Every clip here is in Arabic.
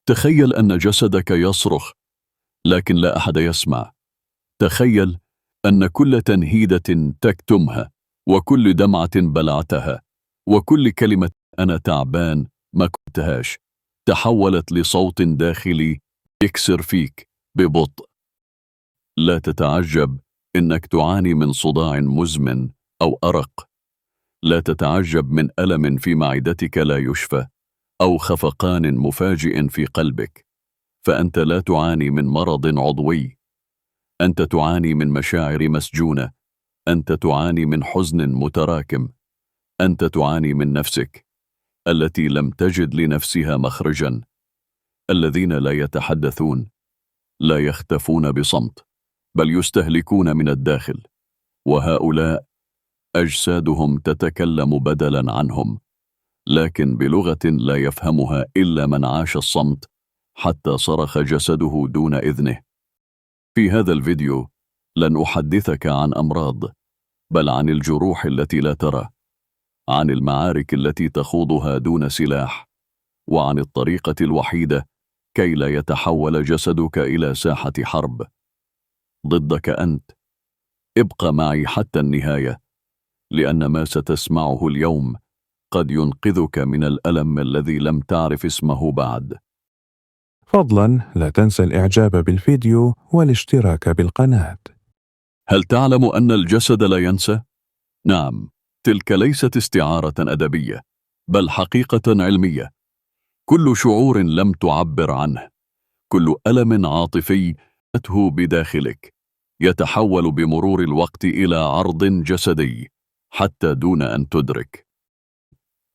تخيل أن جسدك يصرخ لكن لا أحد يسمع. تخيل أن كل تنهيدة تكتمها، وكل دمعة بلعتها، وكل كلمة أنا تعبان ما كنتهاش تحولت لصوت داخلي يكسر فيك ببطء. لا تتعجب إنك تعاني من صداع مزمن أو أرق. لا تتعجب من ألم في معدتك لا يشفى، أو خفقان مفاجئ في قلبك، فأنت لا تعاني من مرض عضوي. أنت تعاني من مشاعر مسجونة. أنت تعاني من حزن متراكم. أنت تعاني من نفسك التي لم تجد لنفسها مخرجا. الذين لا يتحدثون لا يختفون بصمت، بل يستهلكون من الداخل، وهؤلاء أجسادهم تتكلم بدلا عنهم، لكن بلغة لا يفهمها إلا من عاش الصمت حتى صرخ جسده دون إذنه. في هذا الفيديو لن أحدثك عن أمراض، بل عن الجروح التي لا ترى، عن المعارك التي تخوضها دون سلاح، وعن الطريقة الوحيدة كي لا يتحول جسدك إلى ساحة حرب ضدك أنت. ابق معي حتى النهاية، لأن ما ستسمعه اليوم قد ينقذك من الألم الذي لم تعرف اسمه بعد. فضلاً لا تنسى الإعجاب بالفيديو والاشتراك بالقناة. هل تعلم أن الجسد لا ينسى؟ نعم، تلك ليست استعارة أدبية، بل حقيقة علمية. كل شعور لم تعبر عنه، كل ألم عاطفي أته بداخلك، يتحول بمرور الوقت إلى عرض جسدي حتى دون أن تدرك.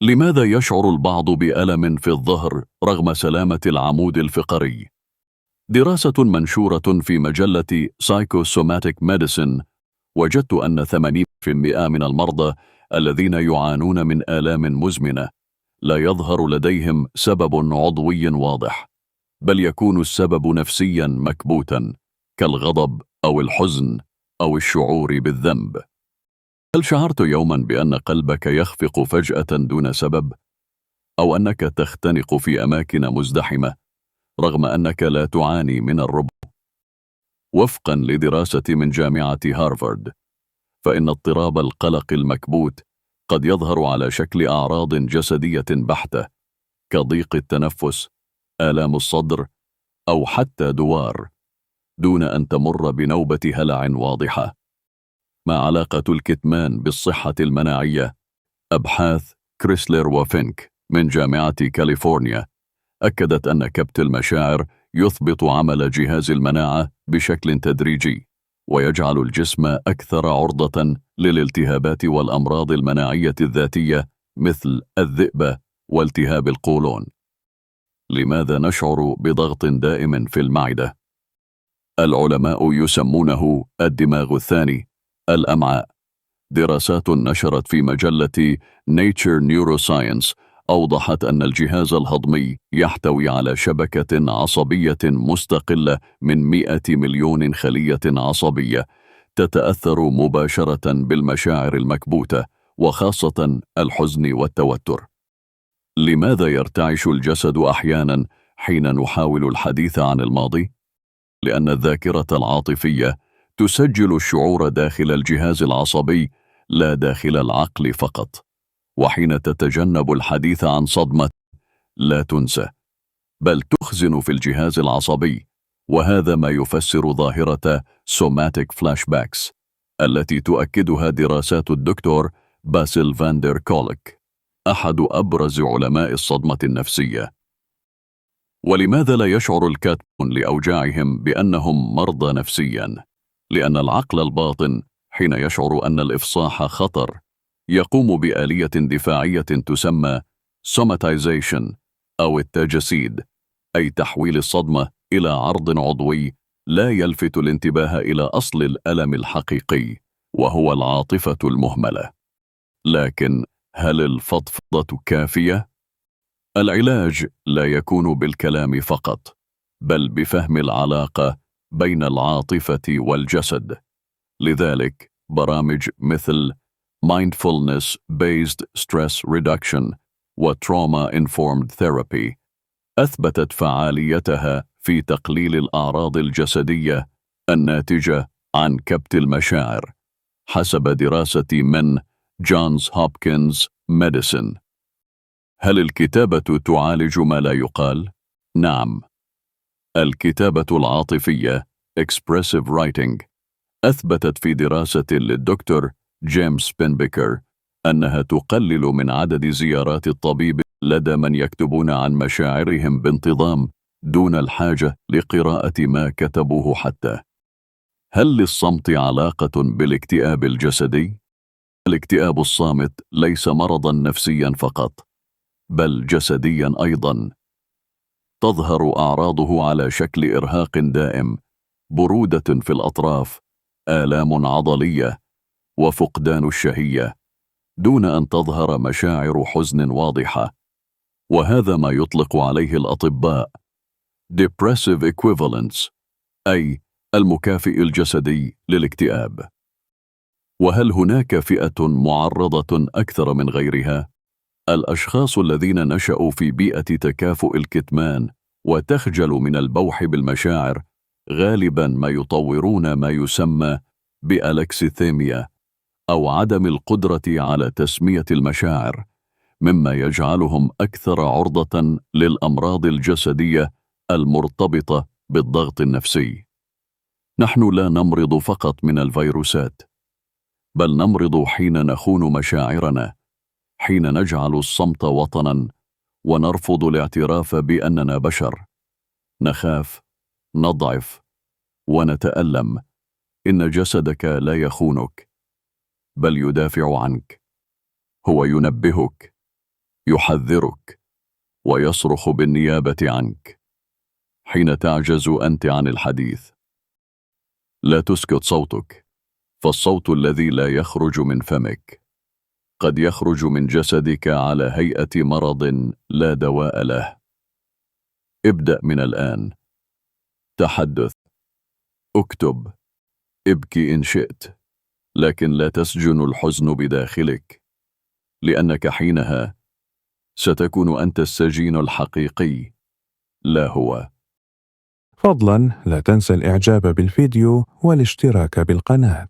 لماذا يشعر البعض بألم في الظهر رغم سلامة العمود الفقري؟ دراسة منشورة في مجلة Psychosomatic Medicine وجدت أن 80% من المرضى الذين يعانون من آلام مزمنة لا يظهر لديهم سبب عضوي واضح، بل يكون السبب نفسيا مكبوتا كالغضب أو الحزن أو الشعور بالذنب. هل شعرت يوما بأن قلبك يخفق فجأة دون سبب؟ أو أنك تختنق في أماكن مزدحمة رغم أنك لا تعاني من الربو؟ وفقا لدراسة من جامعة هارفارد، فإن اضطراب القلق المكبوت قد يظهر على شكل أعراض جسدية بحتة كضيق التنفس، آلام الصدر، أو حتى دوار، دون أن تمر بنوبة هلع واضحة. ما علاقة الكتمان بالصحة المناعية؟ أبحاث كريسلر وفينك من جامعة كاليفورنيا أكدت أن كبت المشاعر يثبط عمل جهاز المناعة بشكل تدريجي، ويجعل الجسم أكثر عرضة للالتهابات والأمراض المناعية الذاتية مثل الذئبة والتهاب القولون. لماذا نشعر بضغط دائم في المعدة؟ العلماء يسمونه الدماغ الثاني، الأمعاء. دراسات نشرت في مجلة Nature Neuroscience أوضحت أن الجهاز الهضمي يحتوي على شبكة عصبية مستقلة من 100 مليون خلية عصبية تتأثر مباشرة بالمشاعر المكبوتة، وخاصة الحزن والتوتر. لماذا يرتعش الجسد أحيانا حين نحاول الحديث عن الماضي؟ لأن الذاكرة العاطفية تسجل الشعور داخل الجهاز العصبي لا داخل العقل فقط، وحين تتجنب الحديث عن صدمة لا تنسى بل تخزن في الجهاز العصبي، وهذا ما يفسر ظاهرة somatic flashbacks التي تؤكدها دراسات الدكتور باسل فاندر كولك، أحد أبرز علماء الصدمة النفسية. ولماذا لا يشعر الكاتبون لأوجاعهم بأنهم مرضى نفسيا؟ لأن العقل الباطن حين يشعر أن الإفصاح خطر يقوم بآلية دفاعية تسمى somatization أو التجسيد، أي تحويل الصدمة إلى عرض عضوي لا يلفت الانتباه إلى أصل الألم الحقيقي، وهو العاطفة المهملة. لكن هل الفضفضة كافية؟ العلاج لا يكون بالكلام فقط، بل بفهم العلاقة بين العاطفة والجسد. لذلك برامج مثل Mindfulness Based Stress Reduction و Trauma Informed Therapy أثبتت فعاليتها في تقليل الأعراض الجسدية الناتجة عن كبت المشاعر حسب دراسة من جونز هوبكنز ميديسن. هل الكتابة تعالج ما لا يقال؟ نعم. الكتابة العاطفية expressive writing أثبتت في دراسة للدكتور جيمس بنبيكر أنها تقلل من عدد زيارات الطبيب لدى من يكتبون عن مشاعرهم بانتظام دون الحاجة لقراءة ما كتبوه حتى. هل للصمت علاقة بالاكتئاب الجسدي؟ الاكتئاب الصامت ليس مرضا نفسيا فقط، بل جسديا أيضا. تظهر أعراضه على شكل إرهاق دائم، برودة في الأطراف، آلام عضلية، وفقدان الشهية، دون أن تظهر مشاعر حزن واضحة، وهذا ما يطلق عليه الأطباء depressive equivalence، أي المكافئ الجسدي للاكتئاب. وهل هناك فئة معرضة أكثر من غيرها؟ الأشخاص الذين نشأوا في بيئة تكافؤ الكتمان وتخجل من البوح بالمشاعر غالباً ما يطورون ما يسمى بألكسيثيميا أو عدم القدرة على تسمية المشاعر، مما يجعلهم أكثر عرضة للأمراض الجسدية المرتبطة بالضغط النفسي. نحن لا نمرض فقط من الفيروسات، بل نمرض حين نخون مشاعرنا، حين نجعل الصمت وطناً ونرفض الاعتراف بأننا بشر. نخاف، نضعف، ونتألم. إن جسدك لا يخونك، بل يدافع عنك. هو ينبهك، يحذرك، ويصرخ بالنيابة عنك حين تعجز أنت عن الحديث. لا تسكت صوتك، فالصوت الذي لا يخرج من فمك قد يخرج من جسدك على هيئة مرض لا دواء له. ابدأ من الآن. تحدث، اكتب، ابكي إن شئت، لكن لا تسجن الحزن بداخلك، لأنك حينها ستكون أنت السجين الحقيقي، لا هو. فضلاً لا تنسى الإعجاب بالفيديو والاشتراك بالقناة.